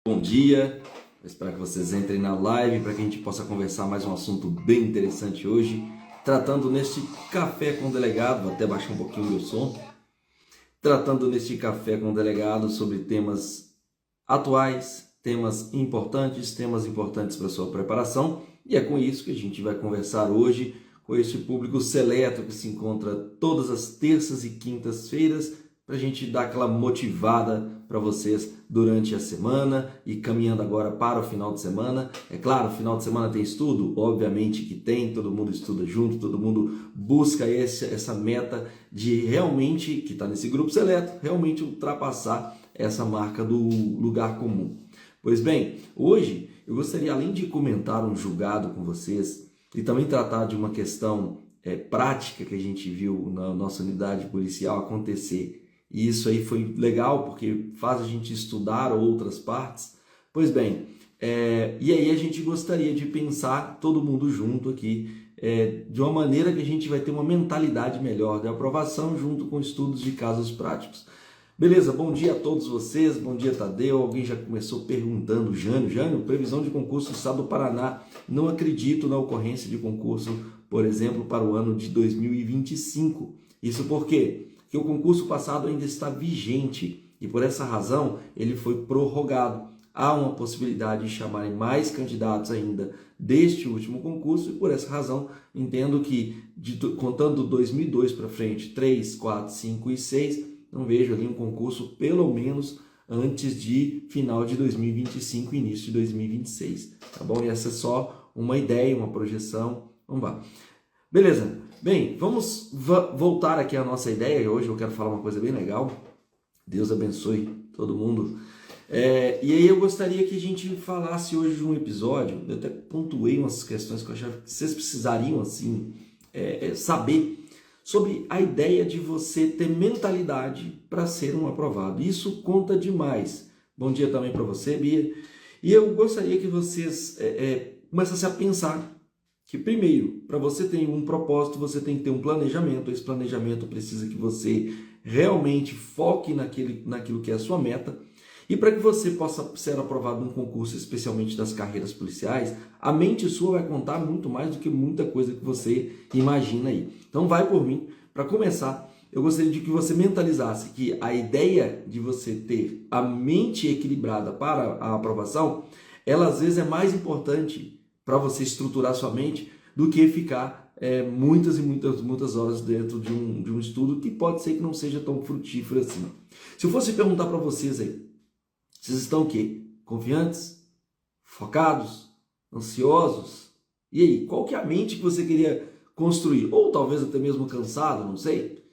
Bom dia, eu espero que vocês entrem na live para que a gente possa conversar mais um assunto bem interessante hoje, tratando neste café com o delegado, vou até baixar um pouquinho o meu som, tratando neste café com o delegado sobre temas atuais, temas importantes para a sua preparação, e é com isso que a gente vai conversar hoje com este público seleto que se encontra todas as terças e quintas-feiras, para a gente dar aquela motivada para vocês durante a semana e caminhando agora para o final de semana. É claro, final de semana tem estudo? Obviamente que tem, todo mundo estuda junto, todo mundo busca essa meta de realmente, que está nesse grupo seleto, realmente ultrapassar essa marca do lugar comum. Pois bem, hoje eu gostaria, além de comentar um julgado com vocês e também tratar de uma questão prática que a gente viu na nossa unidade policial acontecer. E isso aí foi legal porque faz a gente estudar outras partes. Pois bem, e aí a gente gostaria de pensar todo mundo junto aqui, de uma maneira que a gente vai ter uma mentalidade melhor de aprovação junto com estudos de casos práticos. Beleza, bom dia a todos vocês, bom dia Tadeu, alguém já começou perguntando, Jânio, previsão de concurso do Estado do Paraná, não acredito na ocorrência de concurso, por exemplo, para o ano de 2025. Isso por quê? Porque o concurso passado ainda está vigente e por essa razão ele foi prorrogado. Há uma possibilidade de chamarem mais candidatos ainda deste último concurso e por essa razão entendo que, contando 2002 para frente, 3, 4, 5 e 6, não vejo ali um concurso pelo menos antes de final de 2025 e início de 2026, tá bom? E essa é só uma ideia, uma projeção, vamos lá. Beleza, bem, vamos voltar aqui à nossa ideia. Hoje eu quero falar uma coisa bem legal. Deus abençoe todo mundo. E aí eu gostaria que a gente falasse hoje de um episódio. Eu até pontuei umas questões que eu achava que vocês precisariam assim, saber sobre a ideia de você ter mentalidade para ser um aprovado. Isso conta demais. Bom dia também para você, Bia. E eu gostaria que vocês começassem a pensar que primeiro, para você ter um propósito, você tem que ter um planejamento. Esse planejamento precisa que você realmente foque naquilo que é a sua meta. E para que você possa ser aprovado num concurso, especialmente das carreiras policiais, a mente sua vai contar muito mais do que muita coisa que você imagina aí. Então vai por mim. Para começar, eu gostaria de que você mentalizasse que a ideia de você ter a mente equilibrada para a aprovação, ela às vezes é mais importante para você estruturar sua mente do que ficar muitas e muitas horas dentro de um estudo que pode ser que não seja tão frutífero assim. Se eu fosse perguntar para vocês aí, vocês estão o quê? Confiantes? Focados? Ansiosos? E aí, qual que é a mente que você queria construir? Ou talvez até mesmo cansado, não sei.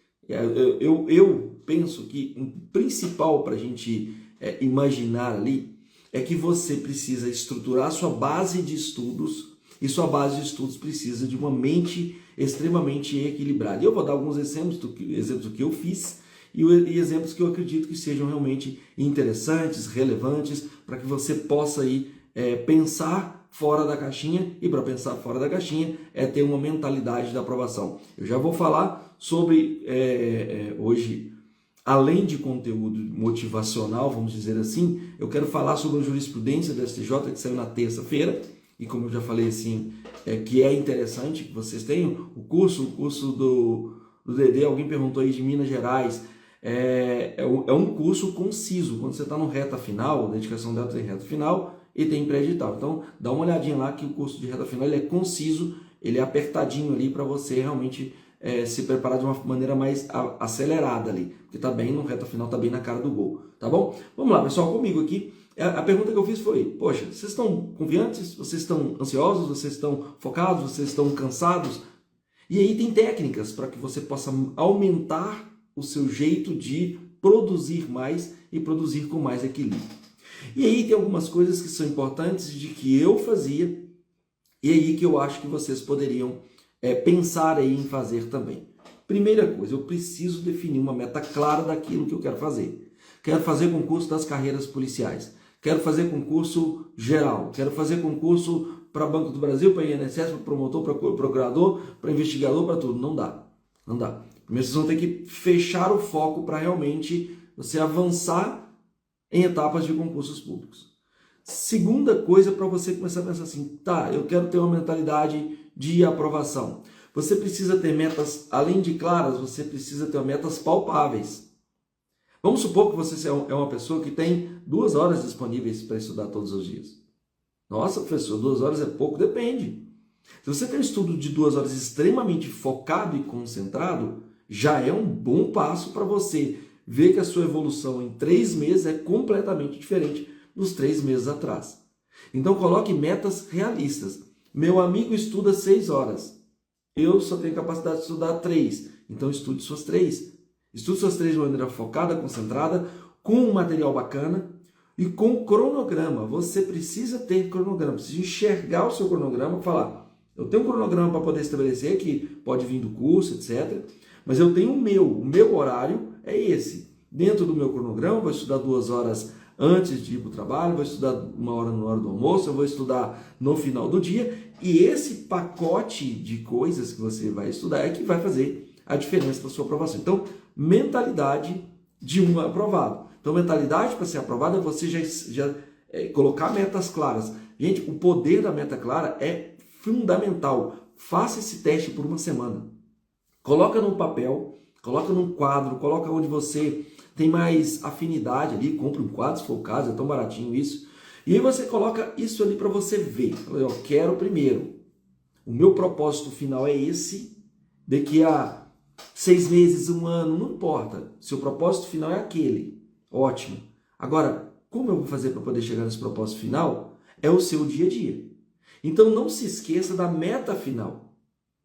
Eu penso que o principal para a gente imaginar ali é que você precisa estruturar sua base de estudos e sua base de estudos precisa de uma mente extremamente equilibrada. E eu vou dar alguns exemplos do que eu fiz e exemplos que eu acredito que sejam realmente interessantes, relevantes, para que você possa aí pensar fora da caixinha, e para pensar fora da caixinha é ter uma mentalidade da aprovação. Eu já vou falar sobre hoje, além de conteúdo motivacional, vamos dizer assim, eu quero falar sobre a jurisprudência da STJ que saiu na terça-feira, e como eu já falei assim, que é interessante que vocês tenham o curso do DD, alguém perguntou aí de Minas Gerais, é um curso conciso, quando você está no reta final, dedicação dela tem reta final e tem pré-edital, então dá uma olhadinha lá que o curso de reta final ele é conciso, ele é apertadinho ali para você realmente se preparar de uma maneira mais acelerada ali, porque tá bem no reta final, tá bem na cara do gol, tá bom? Vamos lá, pessoal, comigo aqui. A pergunta que eu fiz foi, poxa, vocês estão confiantes? Vocês estão ansiosos? Vocês estão focados? Vocês estão cansados? E aí tem técnicas para que você possa aumentar o seu jeito de produzir mais e produzir com mais equilíbrio. E aí tem algumas coisas que são importantes de que eu fazia e aí que eu acho que vocês poderiam pensar aí em fazer também. Primeira coisa, eu preciso definir uma meta clara daquilo que eu quero fazer. Quero fazer concurso das carreiras policiais. Quero fazer concurso geral. Quero fazer concurso para Banco do Brasil, para INSS, para promotor, para procurador, para investigador, para tudo. Não dá. Não dá. Primeiro vocês vão ter que fechar o foco para realmente você avançar em etapas de concursos públicos. Segunda coisa para você começar a pensar assim, tá, eu quero ter uma mentalidade de aprovação. Você precisa ter metas, além de claras, você precisa ter metas palpáveis. Vamos supor que você é uma pessoa que tem 2 horas disponíveis para estudar todos os dias. Nossa, professor, 2 horas é pouco? Depende. Se você tem um estudo de 2 horas extremamente focado e concentrado, já é um bom passo para você ver que a sua evolução em 3 meses é completamente diferente dos 3 meses atrás. Então coloque metas realistas. Meu amigo estuda 6 horas. Eu só tenho capacidade de estudar 3. Então estude suas 3. Estude suas 3 de maneira focada, concentrada, com um material bacana e com cronograma. Você precisa ter cronograma, precisa enxergar o seu cronograma e falar, eu tenho um cronograma para poder estabelecer, que pode vir do curso, etc. Mas eu tenho o meu horário é esse. Dentro do meu cronograma, eu vou estudar 2 horas antes de ir para o trabalho, vou estudar 1 hora na hora do almoço, eu vou estudar no final do dia. E esse pacote de coisas que você vai estudar é que vai fazer a diferença da sua aprovação. Então, mentalidade de um aprovado. Então, mentalidade para ser aprovado é você já colocar metas claras. Gente, o poder da meta clara é fundamental. Faça esse teste por 1 semana. Coloca num papel, coloca num quadro, coloca onde você tem mais afinidade ali, compra um quadro se for o caso, é tão baratinho isso. E aí você coloca isso ali para você ver. Eu quero primeiro, o meu propósito final é esse, daqui a 6 meses, 1 ano, não importa. Seu propósito final é aquele, ótimo. Agora, como eu vou fazer para poder chegar nesse propósito final? É o seu dia a dia. Então não se esqueça da meta final.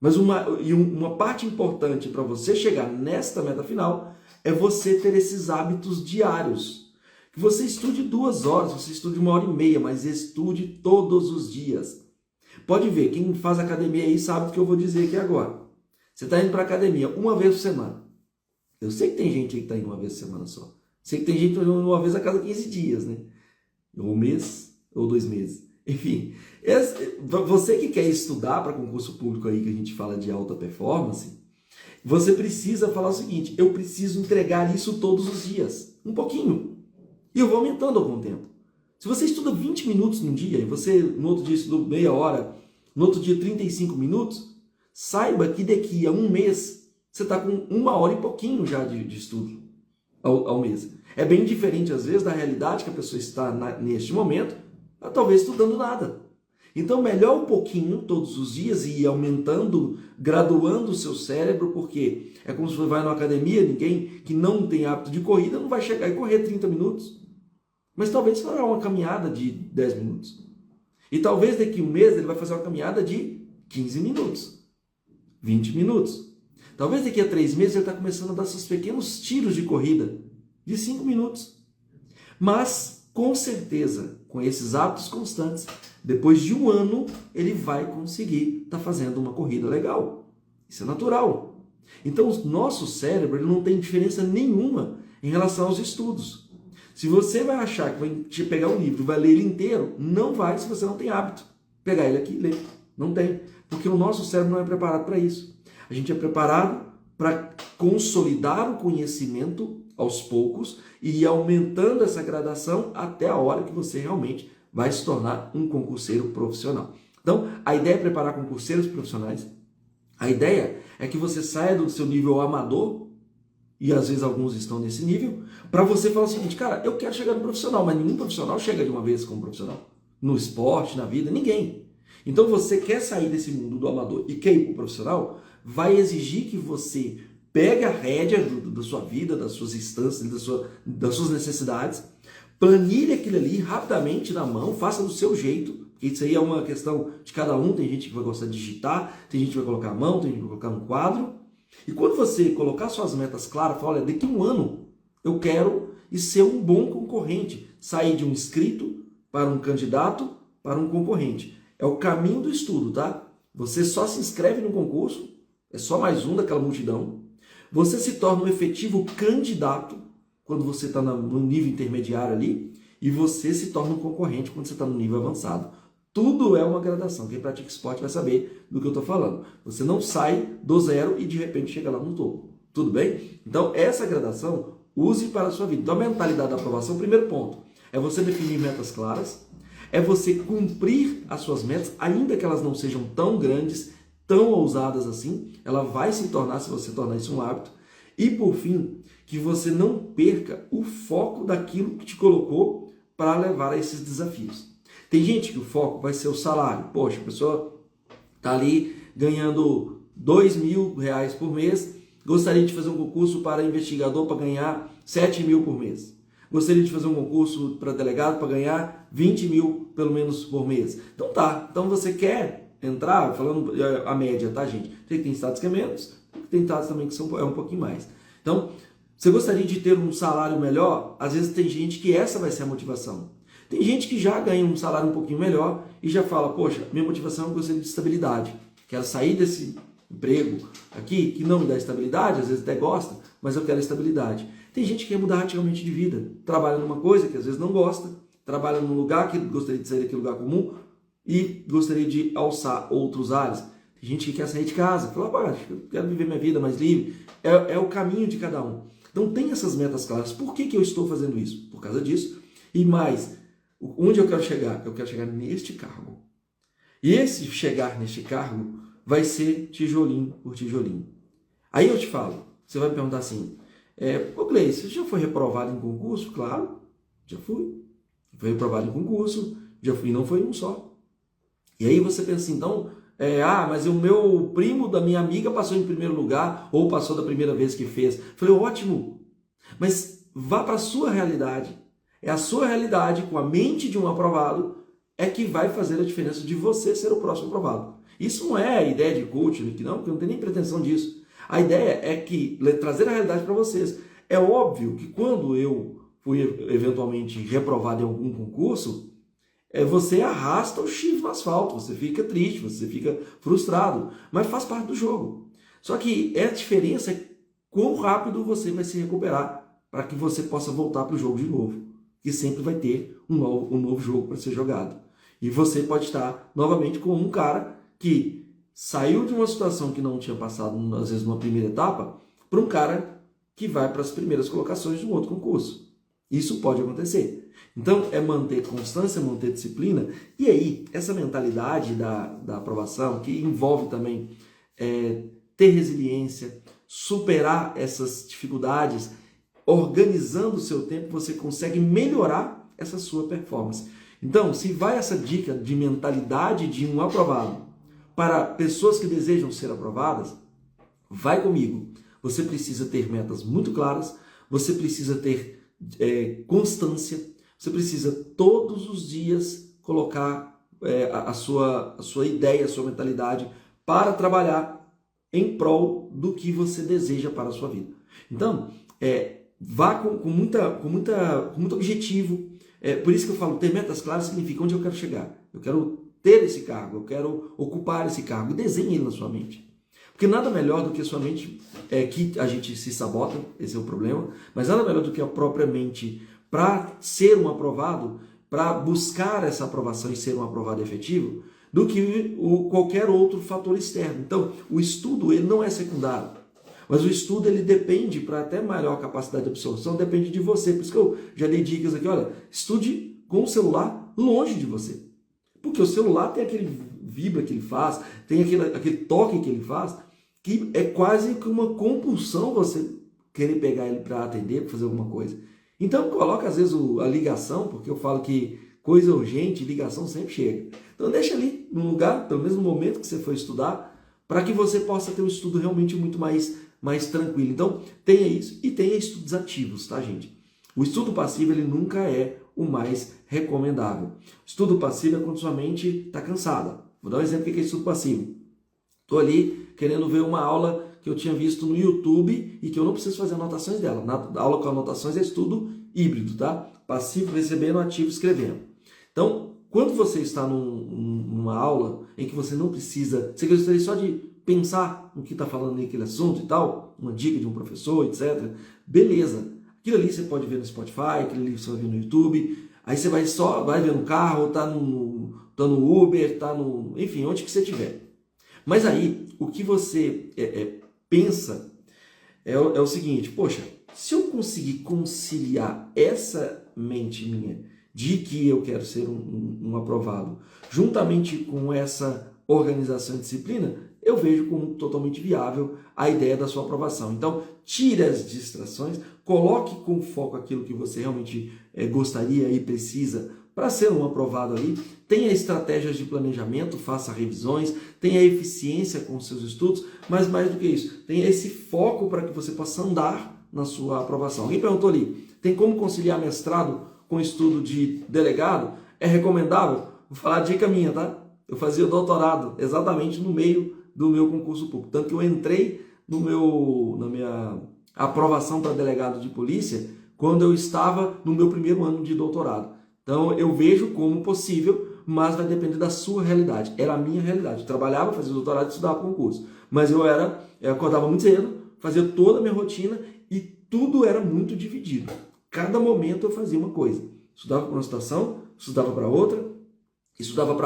Mas uma parte importante para você chegar nesta meta final é você ter esses hábitos diários. Que você estude 2 horas, você estude 1h30, mas estude todos os dias. Pode ver, quem faz academia aí sabe o que eu vou dizer aqui agora. Você está indo para a academia 1 vez por semana. Eu sei que tem gente aí que está indo 1 vez por semana só. Sei que tem gente que está indo 1 vez a cada 15 dias, né? Ou 1 mês, ou 2 meses. Enfim, você que quer estudar para concurso público aí, que a gente fala de alta performance, você precisa falar o seguinte, eu preciso entregar isso todos os dias, um pouquinho, e eu vou aumentando algum tempo. Se você estuda 20 minutos num dia, e você no outro dia estudou meia hora, no outro dia 35 minutos, saiba que daqui a 1 mês, você está com 1 hora e pouquinho já de estudo ao mês. É bem diferente, às vezes, da realidade que a pessoa está neste momento, talvez estudando nada. Então, melhor um pouquinho todos os dias e ir aumentando, graduando o seu cérebro, porque é como se você vai numa academia, ninguém que não tem hábito de corrida não vai chegar e correr 30 minutos. Mas talvez fará uma caminhada de 10 minutos. E talvez daqui a 1 mês ele vai fazer uma caminhada de 15 minutos, 20 minutos. Talvez daqui a 3 meses ele está começando a dar seus pequenos tiros de corrida de 5 minutos. Mas, com certeza, com esses hábitos constantes, depois de 1 ano, ele vai conseguir estar fazendo uma corrida legal. Isso é natural. Então, o nosso cérebro ele não tem diferença nenhuma em relação aos estudos. Se você vai achar que vai te pegar um livro e vai ler ele inteiro, não vai se você não tem hábito. Pegar ele aqui e ler. Não tem. Porque o nosso cérebro não é preparado para isso. A gente é preparado para consolidar o conhecimento aos poucos e ir aumentando essa gradação até a hora que você realmente vai se tornar um concurseiro profissional. Então, a ideia é preparar concurseiros profissionais. A ideia é que você saia do seu nível amador, e às vezes alguns estão nesse nível, para você falar o seguinte, cara, eu quero chegar no profissional, mas nenhum profissional chega de uma vez como profissional. No esporte, na vida, ninguém. Então, você quer sair desse mundo do amador e quer ir para o profissional, vai exigir que você pegue a rédea da sua vida, das suas instâncias, das suas necessidades, planilhe aquilo ali rapidamente na mão, faça do seu jeito. Isso aí é uma questão de cada um. Tem gente que vai gostar de digitar, tem gente que vai colocar a mão, tem gente que vai colocar no quadro. E quando você colocar suas metas claras, fala, olha, daqui a 1 ano eu quero ser um bom concorrente. Sair de um inscrito para um candidato para um concorrente. É o caminho do estudo, tá? Você só se inscreve no concurso, é só mais um daquela multidão. Você se torna um efetivo candidato quando você está no nível intermediário ali, e você se torna um concorrente quando você está no nível avançado. Tudo é uma gradação. Quem pratica esporte vai saber do que eu estou falando. Você não sai do zero e de repente chega lá no topo. Tudo bem? Então, essa gradação, use para a sua vida. Então, a mentalidade da aprovação, primeiro ponto, é você definir metas claras. é você cumprir as suas metas, ainda que elas não sejam tão grandes, tão ousadas assim, ela vai se tornar, se você tornar isso um hábito. E por fim, que você não perca o foco daquilo que te colocou para levar a esses desafios. Tem gente que o foco vai ser o salário. Poxa, a pessoa está ali ganhando R$ 2.000 por mês, gostaria de fazer um concurso para investigador para ganhar 7 mil por mês. Gostaria de fazer um concurso para delegado para ganhar 20 mil pelo menos por mês. Então tá, então você quer entrar, falando a média, tá gente? Tem estados que é menos, tem estados também que são um pouquinho mais. Então, você gostaria de ter um salário melhor? Às vezes tem gente que essa vai ser a motivação. Tem gente que já ganha um salário um pouquinho melhor e já fala, poxa, minha motivação é eu gostaria de estabilidade. Quero sair desse emprego aqui, que não me dá estabilidade, às vezes até gosta, mas eu quero estabilidade. Tem gente que quer mudar radicalmente de vida. Trabalha numa coisa que às vezes não gosta, trabalha num lugar que gostaria de sair daquele lugar comum e gostaria de alçar outros ares. Tem gente que quer sair de casa, fala, eu quero viver minha vida mais livre. É o caminho de cada um. Então tem essas metas claras. Por que eu estou fazendo isso? Por causa disso. E mais, onde eu quero chegar? Eu quero chegar neste cargo. E esse chegar neste cargo vai ser tijolinho por tijolinho. Aí eu te falo, você vai me perguntar assim, ô Gleice, você já foi reprovado em concurso? Claro, já fui. Foi reprovado em concurso, já fui, não foi um só. E aí você pensa assim, então, mas o meu primo da minha amiga passou em primeiro lugar, ou passou da primeira vez que fez. Eu falei, ótimo, mas vá para a sua realidade. É a sua realidade, com a mente de um aprovado, é que vai fazer a diferença de você ser o próximo aprovado. Isso não é a ideia de coaching, porque eu não tenho nem pretensão disso. A ideia é que trazer a realidade para vocês. É óbvio que quando eu fui eventualmente reprovado em algum concurso, você arrasta o chifre no asfalto, você fica triste, você fica frustrado, mas faz parte do jogo. Só que a diferença é quão rápido você vai se recuperar para que você possa voltar para o jogo de novo. Que sempre vai ter um novo jogo para ser jogado. E você pode estar novamente como um cara que saiu de uma situação que não tinha passado, às vezes, numa primeira etapa, para um cara que vai para as primeiras colocações de um outro concurso. Isso pode acontecer. Então, é manter constância, manter disciplina. E aí, essa mentalidade da aprovação, que envolve também ter resiliência, superar essas dificuldades, organizando o seu tempo, você consegue melhorar essa sua performance. Então, se vai essa dica de mentalidade de um aprovado para pessoas que desejam ser aprovadas, vai comigo. Você precisa ter metas muito claras, você precisa ter constância, você precisa todos os dias colocar a sua ideia, a sua mentalidade para trabalhar em prol do que você deseja para a sua vida. Então, vá com muito objetivo. Por isso que eu falo, ter metas claras significa onde eu quero chegar. Eu quero ter esse cargo, eu quero ocupar esse cargo. E desenhe ele na sua mente. Porque nada melhor do que a sua mente, que a gente se sabota, esse é o problema, mas nada melhor do que a própria mente para ser um aprovado, para buscar essa aprovação e ser um aprovado efetivo, do que qualquer outro fator externo. Então, o estudo ele não é secundário. Mas o estudo ele depende, para até maior capacidade de absorção, depende de você. Por isso que eu já dei dicas aqui, olha, estude com o celular longe de você. Porque o celular tem aquele vibra que ele faz, tem aquele toque que ele faz, que é quase que uma compulsão você querer pegar ele para atender, para fazer alguma coisa. Então coloca às vezes a ligação, porque eu falo que coisa urgente, ligação sempre chega. Então deixa ali no lugar, pelo menos no momento que você for estudar, para que você possa ter um estudo realmente muito mais tranquilo. Então, tenha isso e tenha estudos ativos, tá, gente? O estudo passivo, ele nunca é o mais recomendável. O estudo passivo é quando sua mente está cansada. Vou dar um exemplo do que é estudo passivo. Estou ali querendo ver uma aula que eu tinha visto no YouTube e que eu não preciso fazer anotações dela. Na aula com anotações é estudo híbrido, tá? Passivo recebendo, ativo escrevendo. Então, quando você está numa aula em que você não precisa, você gostaria só de pensar no que está falando naquele assunto e tal, uma dica de um professor, etc. Beleza. Aquilo ali você pode ver no Spotify, aquilo ali você vai ver no YouTube, aí você vai ver no carro, tá no Uber, enfim, onde que você estiver. Mas aí, o que você pensa é o seguinte, poxa, se eu conseguir conciliar essa mente minha de que eu quero ser um aprovado, juntamente com essa organização e disciplina, eu vejo como totalmente viável a ideia da sua aprovação. Então, tire as distrações, coloque com foco aquilo que você realmente gostaria e precisa para ser um aprovado ali, tenha estratégias de planejamento, faça revisões, tenha eficiência com os seus estudos, mas mais do que isso, tenha esse foco para que você possa andar na sua aprovação. Alguém perguntou ali, tem como conciliar mestrado com estudo de delegado? É recomendável? Vou falar a dica minha, tá? Eu fazia o doutorado exatamente no meio do meu concurso público, tanto que eu entrei na minha aprovação para delegado de polícia quando eu estava no meu primeiro ano de doutorado. Então eu vejo como possível, mas vai depender da sua realidade. Era a minha realidade. Eu trabalhava, fazia doutorado e estudava concurso. Mas eu acordava muito cedo, fazia toda a minha rotina e tudo era muito dividido. Cada momento eu fazia uma coisa. Estudava para uma situação, estudava para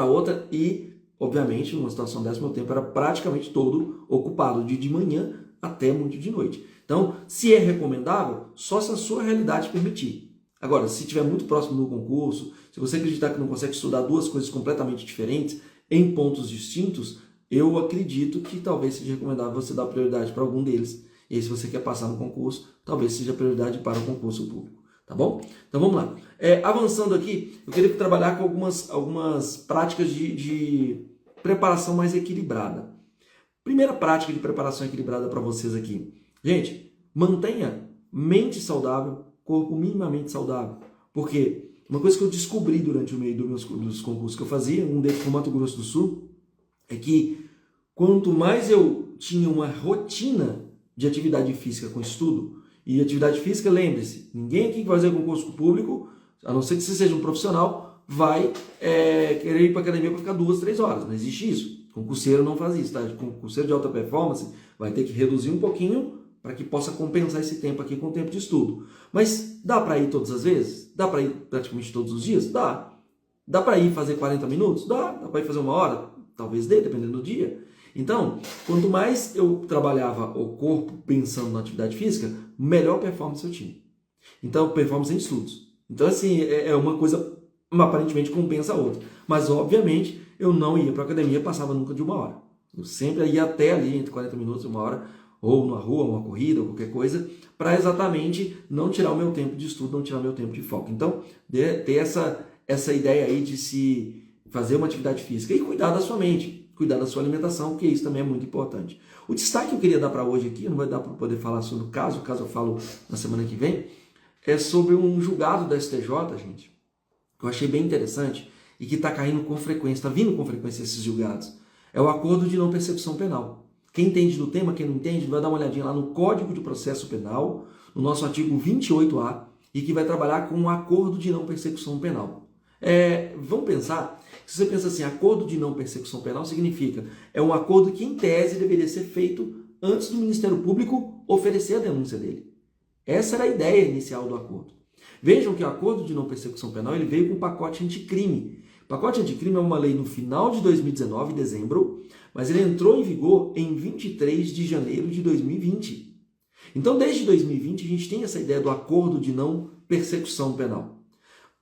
outra e, obviamente, numa situação dessa, meu tempo era praticamente todo ocupado, de manhã até muito de noite. Então, se é recomendável, só se a sua realidade permitir. Agora, se estiver muito próximo do concurso, se você acreditar que não consegue estudar duas coisas completamente diferentes, em pontos distintos, eu acredito que talvez seja recomendável você dar prioridade para algum deles. E aí, se você quer passar no concurso, talvez seja prioridade para o concurso público. Tá bom? Então vamos lá. Avançando aqui, eu queria trabalhar com algumas práticas de preparação mais equilibrada. Primeira prática de preparação equilibrada para vocês aqui. Gente, mantenha mente saudável, corpo minimamente saudável. Porque uma coisa que eu descobri durante o meio dos concursos que eu fazia, um deles com Mato Grosso do Sul, é que quanto mais eu tinha uma rotina de atividade física com estudo, e atividade física, lembre-se, ninguém aqui que vai fazer concurso público, a não ser que você seja um profissional, vai querer ir para a academia para ficar 2, 3 horas. Não existe isso. Concurseiro não faz isso, tá? Concurseiro de alta performance vai ter que reduzir um pouquinho para que possa compensar esse tempo aqui com o tempo de estudo. Mas dá para ir todas as vezes? Dá para ir praticamente todos os dias? Dá. Dá para ir fazer 40 minutos? Dá. Dá para ir fazer 1 hora? Talvez dê, dependendo do dia. Então, quanto mais eu trabalhava o corpo pensando na atividade física, melhor performance eu tinha. Então, performance em estudos. Então, assim, uma coisa aparentemente compensa a outra. Mas, obviamente, eu não ia para a academia, passava nunca de 1 hora. Eu sempre ia até ali, entre 40 minutos e 1 hora, ou na rua, uma corrida, ou qualquer coisa, para exatamente não tirar o meu tempo de estudo, não tirar o meu tempo de foco. Então, ter essa ideia aí de se fazer uma atividade física e cuidar da sua mente. Cuidar da sua alimentação, porque isso também é muito importante. O destaque que eu queria dar para hoje aqui, não vai dar para poder falar sobre o caso eu falo na semana que vem, é sobre um julgado da STJ, gente, que eu achei bem interessante e que está caindo com frequência, está vindo com frequência esses julgados. É o acordo de não persecução penal. Quem entende do tema, quem não entende, vai dar uma olhadinha lá no Código de Processo Penal, no nosso artigo 28A, e que vai trabalhar com um acordo de não persecução penal. Vamos pensar, se você pensa assim, acordo de não persecução penal significa, é um acordo que em tese deveria ser feito antes do Ministério Público oferecer a denúncia dele. Essa era a ideia inicial do acordo. Vejam que o acordo de não persecução penal ele veio com o pacote anticrime. O pacote anticrime é uma lei no final de 2019, em dezembro, mas ele entrou em vigor em 23 de janeiro de 2020. Então, desde 2020, a gente tem essa ideia do acordo de não persecução penal.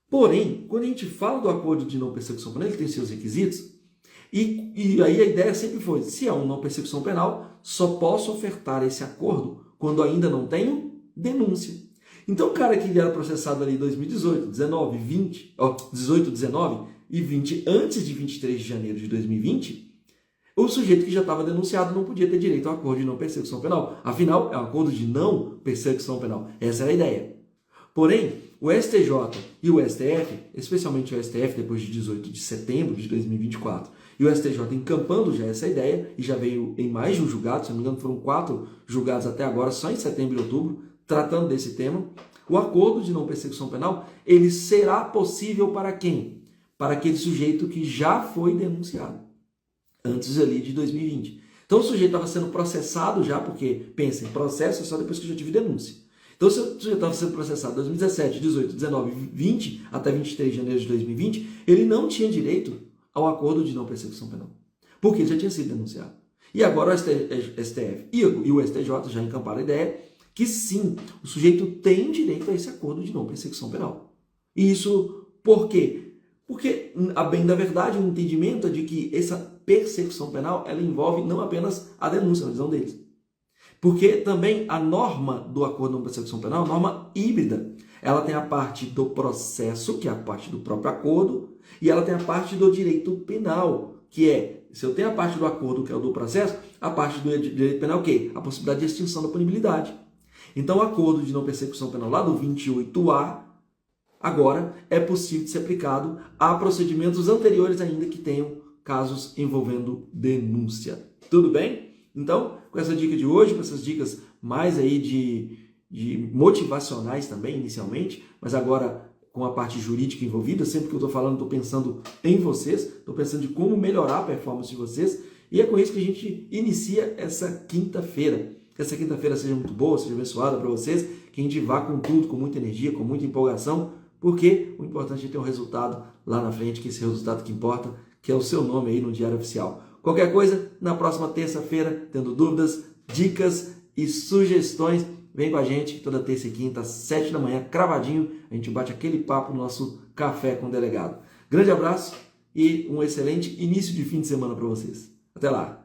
Porém, quando a gente fala do acordo de não persecução penal, ele tem seus requisitos, e aí a ideia sempre foi, se é uma não persecução penal, só posso ofertar esse acordo quando ainda não tenho denúncia. Então o cara que era processado ali em 2018, 19, 20, 18, 19 e 20, antes de 23 de janeiro de 2020, o sujeito que já estava denunciado não podia ter direito ao acordo de não persecução penal. Afinal, é um acordo de não persecução penal. Essa era a ideia. Porém, o STJ e o STF, especialmente o STF depois de 18 de setembro de 2024, e o STJ encampando já essa ideia, e já veio em mais de um julgado, se não me engano foram 4 julgados até agora, só em setembro e outubro, tratando desse tema, o acordo de não persecução penal, ele será possível para quem? Para aquele sujeito que já foi denunciado, antes ali de 2020. Então o sujeito estava sendo processado já, porque, pensem, processo é só depois que eu já tive denúncia. Então, se o sujeito estava sendo processado em 2017, 18, 19, 20, até 23 de janeiro de 2020, ele não tinha direito ao acordo de não persecução penal, porque ele já tinha sido denunciado. E agora o STF e o STJ já encamparam a ideia que sim, o sujeito tem direito a esse acordo de não persecução penal. E isso Por quê? Porque, a bem da verdade, o entendimento é de que essa persecução penal, ela envolve não apenas a denúncia, na visão deles. Porque também a norma do acordo de persecução penal é uma norma híbrida. Ela tem a parte do processo, que é a parte do próprio acordo, e ela tem a parte do direito penal, que é, se eu tenho a parte do acordo, que é o do processo, a parte do direito penal, o quê? A possibilidade de extinção da punibilidade. Então, o acordo de não persecução penal lá do 28A, agora é possível de ser aplicado a procedimentos anteriores ainda que tenham casos envolvendo denúncia. Tudo bem? Então, com essa dica de hoje, com essas dicas mais aí de motivacionais também, inicialmente, mas agora com a parte jurídica envolvida, sempre que eu estou falando, estou pensando em vocês, estou pensando em como melhorar a performance de vocês, e é com isso que a gente inicia essa quinta-feira. Que essa quinta-feira seja muito boa, seja abençoada para vocês, que a gente vá com tudo, com muita energia, com muita empolgação, porque o importante é ter um resultado lá na frente, que esse resultado que importa, que é o seu nome aí no Diário Oficial. Qualquer coisa, na próxima terça-feira, tendo dúvidas, dicas e sugestões, vem com a gente toda terça e quinta, às 7 da manhã, cravadinho, a gente bate aquele papo no nosso Café com o Delegado. Grande abraço e um excelente início de fim de semana para vocês. Até lá!